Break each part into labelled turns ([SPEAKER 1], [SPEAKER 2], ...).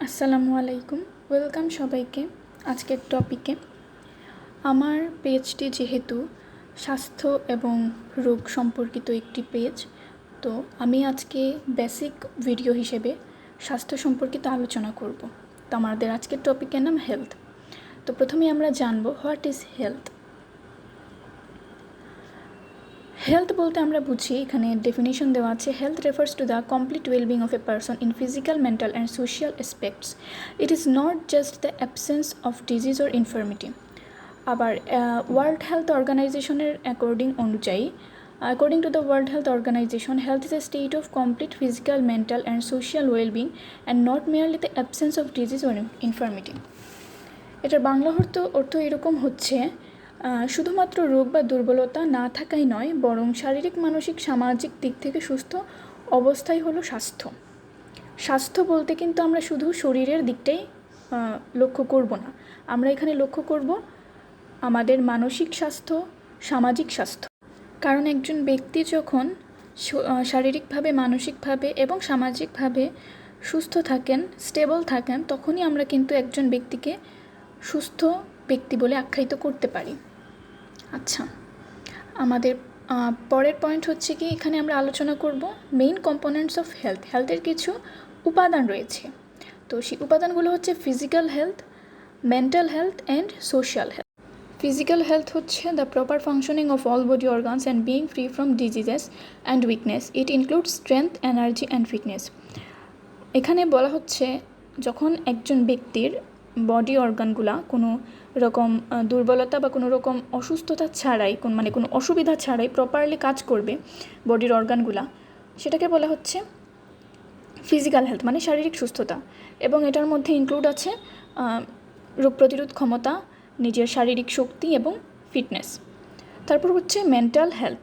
[SPEAKER 1] আসসালামু আলাইকুম, ওয়েলকাম সবাইকে আজকের টপিকে। আমার পেজটি যেহেতু স্বাস্থ্য এবং রোগ সম্পর্কিত একটি পেজ, তো আমি আজকে বেসিক ভিডিও হিসেবে স্বাস্থ্য সম্পর্কিত আলোচনা করব। তো আমাদের আজকের টপিকের নাম হেলথ। তো প্রথমে আমরা জানব হোয়াট ইজ হেলথ। হেলথ বলতে আমরা বুঝি, এখানে ডেফিনেশন দেওয়া আছে, health refers to the complete wellbeing of a person in physical, mental and social aspects. It is not just the absence of disease or ইনফার্মিটি। আবার ওয়ার্ল্ড হেলথ অর্গানাইজেশনের according to the World Health Organization, health is a state of complete physical, mental and social well-being and not merely the absence of disease or infirmity. এটার বাংলা অর্থ এরকম হচ্ছে, শুধুমাত্র রোগ বা দুর্বলতা না থাকাই নয়, বরং শারীরিক, মানসিক, সামাজিক দিক থেকে সুস্থ অবস্থাই হলো স্বাস্থ্য। স্বাস্থ্য বলতে কিন্তু আমরা শুধু শরীরের দিকটাই লক্ষ্য করব না, আমরা এখানে লক্ষ্য করব আমাদের মানসিক স্বাস্থ্য, সামাজিক স্বাস্থ্য। কারণ একজন ব্যক্তি যখন শারীরিকভাবে, মানসিকভাবে এবং সামাজিকভাবে সুস্থ থাকেন, স্টেবল থাকেন, তখনই আমরা কিন্তু একজন ব্যক্তিকে সুস্থ ব্যক্তি বলে আখ্যায়িত করতে পারি। আচ্ছা, আমাদের পরের পয়েন্ট হচ্ছে কি, এখানে আমরা আলোচনা করব মেইন কম্পোনেন্টস অফ হেলথ। হেলথের কিছু উপাদান রয়েছে। তো সেই উপাদানগুলো হচ্ছে physical health, mental health and social health. Physical health হচ্ছে the proper functioning of all body organs and being free from diseases and weakness. It includes strength, energy and fitness. এখানে বলা হচ্ছে, যখন একজন ব্যক্তির বডি অর্গানগুলা কোনো রকম দুর্বলতা বা কোনো রকম অসুস্থতা ছাড়াই, কোনো অসুবিধা ছাড়াই প্রপারলি কাজ করবে বডির অর্গানগুলা, সেটাকে বলা হচ্ছে ফিজিক্যাল হেলথ, মানে শারীরিক সুস্থতা। এবং এটার মধ্যে ইনক্লুড আছে রোগ প্রতিরোধ ক্ষমতা, নিজের শারীরিক শক্তি এবং ফিটনেস। তারপর হচ্ছে মেন্টাল হেলথ।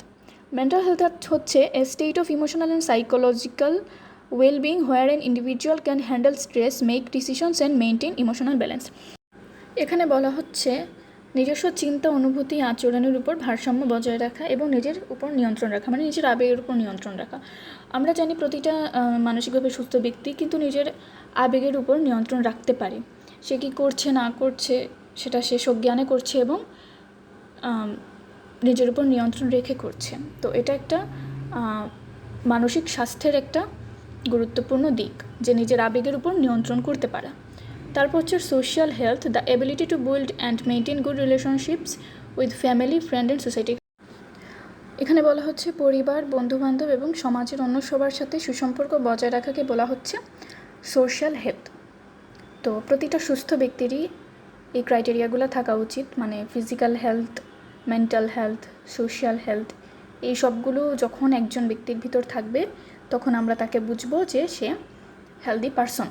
[SPEAKER 1] মেন্টাল হেলথ হচ্ছে a state of emotional and psychological well-being where an individual can handle stress, make decisions and maintain emotional balance. এখানে বলা হচ্ছে নিজস্ব চিন্তা, অনুভূতি, আচরণের উপর ভারসাম্য বজায় রাখা এবং নিজের উপর নিয়ন্ত্রণ রাখা, মানে নিজের আবেগের উপর নিয়ন্ত্রণ রাখা। আমরা জানি প্রতিটা মানসিকভাবে সুস্থ ব্যক্তি কিন্তু নিজের আবেগের উপর নিয়ন্ত্রণ রাখতে পারে। সে কী করছে না করছে সেটা সে সজ্ঞানে করছে এবং নিজের উপর নিয়ন্ত্রণ রেখে করছে। তো এটা একটা মানসিক স্বাস্থ্যের একটা গুরুত্বপূর্ণ দিক, যে নিজের আবেগের উপর নিয়ন্ত্রণ করতে পারা। তারপর হচ্ছে social health, the ability to build and maintain good relationships with family, friend and society. এখানে বলা হচ্ছে পরিবার, বন্ধুবান্ধব এবং সমাজের অন্য সবার সাথে সুসম্পর্ক বজায় রাখাকে বলা হচ্ছে সোশ্যাল হেলথ। তো প্রতিটা সুস্থ ব্যক্তিরই এই ক্রাইটেরিয়াগুলো থাকা উচিত, মানে physical health, mental health, social health, এই সবগুলো যখন একজন ব্যক্তির ভিতর থাকবে তখন আমরা তাকে বুঝবো যে সে হেলদি পারসন।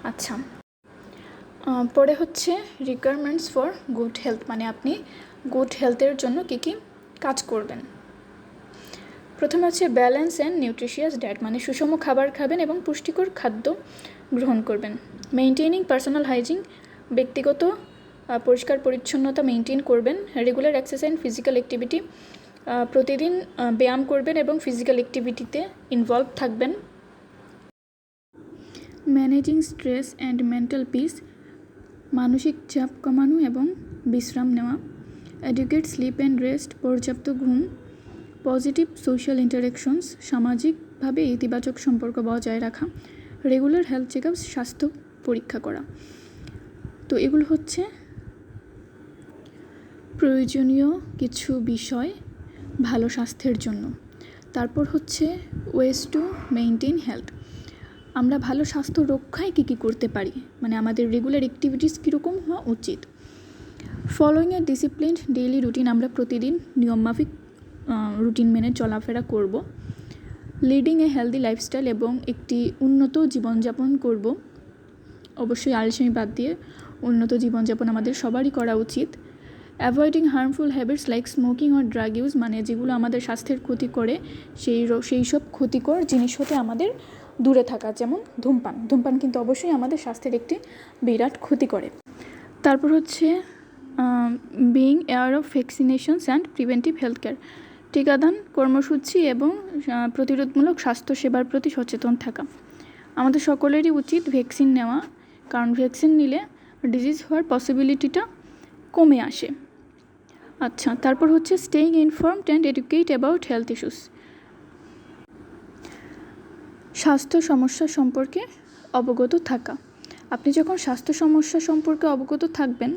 [SPEAKER 1] আচ্ছা, পরে হচ্ছে রিকোয়ারমেন্টস ফর গুড হেলথ, মানে আপনি গুড হেলথের জন্য কী কী কাজ করবেন। প্রথমে হচ্ছে ব্যালেন্স অ্যান্ড নিউট্রিশিয়াস ডায়েট, মানে সুষম খাবার খাবেন এবং পুষ্টিকর খাদ্য গ্রহণ করবেন। মেইনটেইনিং পার্সোনাল হাইজিন, ব্যক্তিগত পরিষ্কার পরিচ্ছন্নতা মেইনটেইন করবেন। রেগুলার এক্সারসাইজ, ফিজিক্যাল অ্যাক্টিভিটি, প্রতিদিন ব্যায়াম করবেন এবং ফিজিক্যাল অ্যাক্টিভিটিতে ইনভলভ থাকবেন। Managing stress and mental peace, মানসিক চাপ কমানো এবং বিশ্রাম নেওয়া। অ্যাডিকুয়েট স্লিপ অ্যান্ড রেস্ট, পর্যাপ্ত ঘুম। পজিটিভ সোশ্যাল ইন্টারেকশনস, সামাজিকভাবে ইতিবাচক সম্পর্ক বজায় রাখা। রেগুলার হেলথ চেক আপ, স্বাস্থ্য পরীক্ষা করা। তো এগুলো হচ্ছে প্রয়োজনীয় কিছু বিষয় ভালো স্বাস্থ্যের জন্য। তারপর হচ্ছে ওয়েজ টু মেইনটেইন হেলথ, আমরা ভালো স্বাস্থ্য রক্ষায় কী কী করতে পারি, মানে আমাদের রেগুলার অ্যাক্টিভিটিস কীরকম হওয়া উচিত। Following a disciplined daily routine, আমরা প্রতিদিন নিয়মমাফিক রুটিন মেনে চলাফেরা করব। লিডিং এ হেলদি লাইফস্টাইল, এবং একটি উন্নত জীবনযাপন করব। অবশ্যই আলসেমি বাদ দিয়ে উন্নত জীবনযাপন আমাদের সবারই করা উচিত। Avoiding harmful habits like smoking or drug use, মানে যেগুলো আমাদের স্বাস্থ্যের ক্ষতি করে সেই সব ক্ষতিকর জিনিস হতে আমাদের দূরে থাকা, যেমন ধূমপান কিন্তু অবশ্যই আমাদের স্বাস্থ্যের একটি বিরাট ক্ষতি করে। তারপর হচ্ছে being aware of ভ্যাকসিনেশনস and preventive health care, টিকাদান কর্মসূচি এবং প্রতিরোধমূলক স্বাস্থ্যসেবার প্রতি সচেতন থাকা। আমাদের সকলেরই উচিত ভ্যাকসিন নেওয়া, কারণ ভ্যাকসিন নিলে ডিজিজ হওয়ার পসিবিলিটিটা কমে আসে। আচ্ছা, তারপর হচ্ছে staying informed and educate about health issues. স্বাস্থ্য সমস্যা সম্পর্কে অবগত থাকা। আপনি যখন স্বাস্থ্য সমস্যা সম্পর্কে অবগত থাকবেন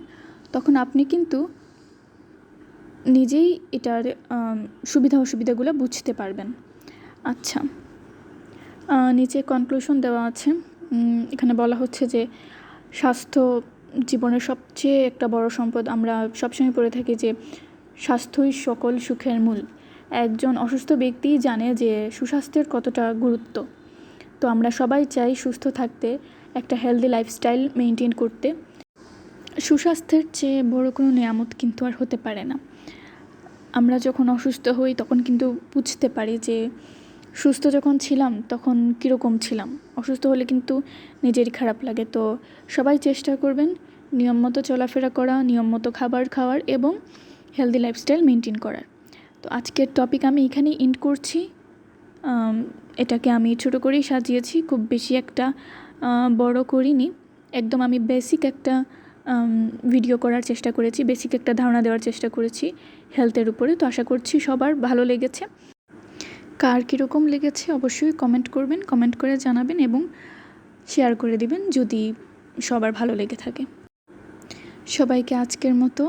[SPEAKER 1] তখন আপনি কিন্তু নিজেই এটার সুবিধা অসুবিধাগুলো বুঝতে পারবেন। আচ্ছা, নিচে কনক্লুশন দেওয়া আছে। এখানে বলা হচ্ছে যে স্বাস্থ্য জীবনের সবচেয়ে একটা বড় সম্পদ। আমরা সবসময় পড়ে থাকি যে স্বাস্থ্যই সকল সুখের মূল। একজন অসুস্থ ব্যক্তিই জানে যে সুস্বাস্থ্যের কতটা গুরুত্ব। তো আমরা সবাই চাই সুস্থ থাকতে, একটা হেলদি লাইফস্টাইল মেনটেন করতে। সুস্বাস্থ্যের চেয়ে বড় কোনো নিয়ামত কিন্তু আর হতে পারে না। আমরা যখন অসুস্থ হই তখন কিন্তু বুঝতে পারি যে সুস্থ যখন ছিলাম তখন কীরকম ছিলাম। অসুস্থ হলে কিন্তু নিজেরই খারাপ লাগে। তো সবাই চেষ্টা করবেন নিয়ম মতো চলাফেরা করা, নিয়ম মতো খাবার খাওয়ার এবং হেলদি লাইফস্টাইল মেনটেন করার। তো আজকের টপিক আমি এখানেই এন্ড করছি। এটাকে আমি ছোটো করেই সাজিয়েছি, খুব বেশি একটা বড় করিনি। একদম আমি বেসিক একটা ভিডিও করার চেষ্টা করেছি, বেসিক একটা ধারণা দেওয়ার চেষ্টা করেছি হেলথের উপরে। তো আশা করছি সবার ভালো লেগেছে। কার কীরকম লেগেছে অবশ্যই কমেন্ট করবেন, কমেন্ট করে জানাবেন এবং শেয়ার করে দিবেন যদি সবার ভালো লেগে থাকে। সবাইকে আজকের মতো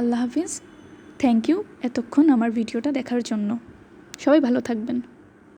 [SPEAKER 1] আল্লাহ হাফিজ। থ্যাংক ইউ এতক্ষণ আমার ভিডিওটা দেখার জন্য। সবাই ভালো থাকবেন।